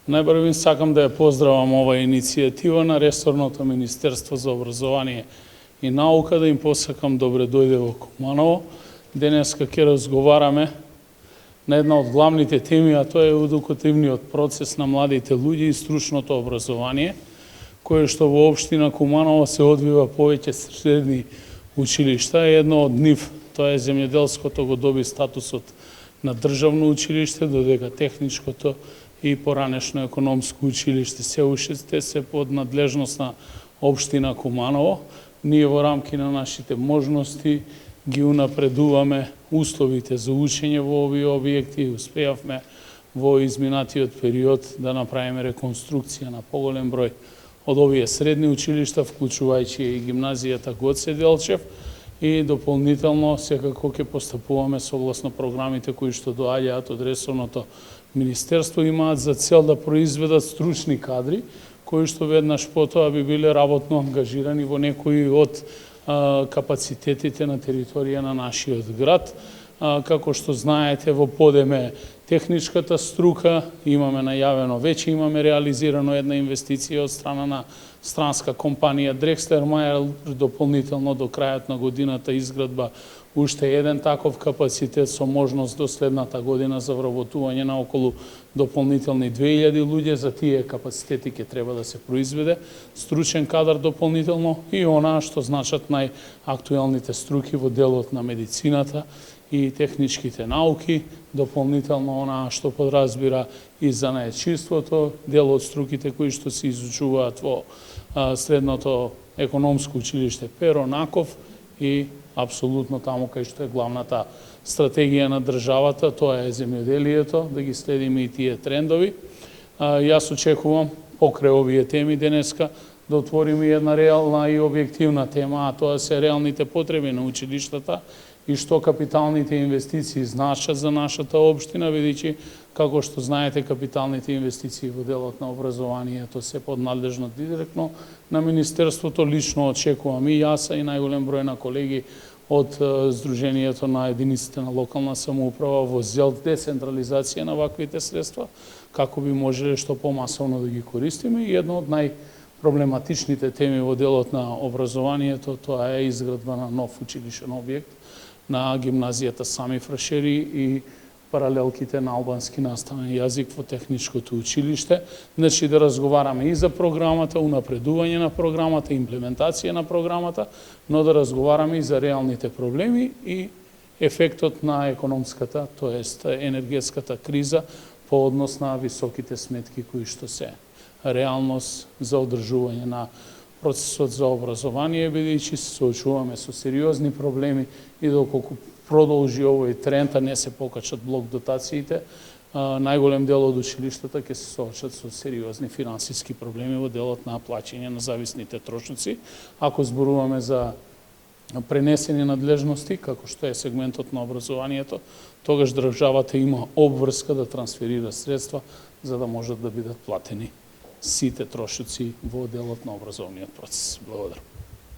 Најпрво сакам да ја поздравам оваа иницијатива на ресорното Министерство за образование и наука, да им посакам добре дојде во Куманово. Денеска ќе разговараме на една од главните теми, а тоа е едукативниот процес на младите луѓе и стручното образование, кое што во општина Куманово се одвива повеќе средни училишта. Едно од нив, тоа е земјоделското, го доби статусот на државно училиште, додека техничкото и поранешно економско училиште се уште се под надлежност на општина Куманово. Ние во рамки на нашите можности ги унапредуваме условите за учење во овие објекти и успеавме во изминатиот период да направиме реконструкција на поголем број од овие средни училишта, вклучувајќи и гимназијата Гоце Делчев, и дополнително секако ќе постапуваме согласно програмите кои што доаѓаат од ресорното Министерство, имаат за цел да произведат стручни кадри кои што веднаш потоа би биле работно ангажирани во некои од капацитетите на територија на нашиот град. Како што знаете, во Подеме техничката струка имаме најавено, веќе имаме реализирано една инвестиција од страна на странска компанија Дрекслер-Мајер, дополнително до крајот на годината изградба уште еден таков капацитет со можност до следната година за вработување на околу дополнителни 2000 луѓе. За тие капацитети ќе треба да се произведе стручен кадар дополнително и онаа што значат најактуелните струки во делот на медицината и техничките науки, дополнително онаа што подразбира и занаетчиството, дел од струките кои што се изучуваат во средното економско училиште Перо Наков и апсолутно таму кај што е главната стратегија на државата, тоа е земјоделието, да ги следиме и тие трендови. Јас очекувам покрај овие теми денеска да отвориме една реална и објективна тема, а тоа се реалните потреби на училиштата и што капиталните инвестиции значат за нашата општина, бидејќи, како што знаете, капиталните инвестиции во делот на образованието се под надлежност директно на Министерството. Лично очекувам и јас и најголем број на колеги од Сдруженијето на единиците на локална самоуправа во зел децентрализација на ваквите средства, како би можеле што помасовно да ги користиме. И едно од најпроблематичните теми во делот на образованието, тоа е изградба на нов училишен објект на гимназијата Сами Фрашери и паралелките на албански наставен јазик во техничкото училиште. Значи да разговараме и за програмата, унапредување на програмата, имплементација на програмата, но да разговараме и за реалните проблеми и ефектот на економската, тоест енергетската криза по однос на високите сметки кои што се реалност за одржување на процесот за образование, бидејќи се соочуваме со сериозни проблеми и доколку продолжи овој тренд, а не се покачат блок дотациите, најголем дел од училиштата ќе се соочат со сериозни финансиски проблеми во делот на плаќање на зависните трошоци. Ако зборуваме за пренесени надлежности, како што е сегментот на образованието, тогаш државата има обврска да трансферира средства за да можат да бидат платени сите трошоци во делот на образовниот процес. Благодарам.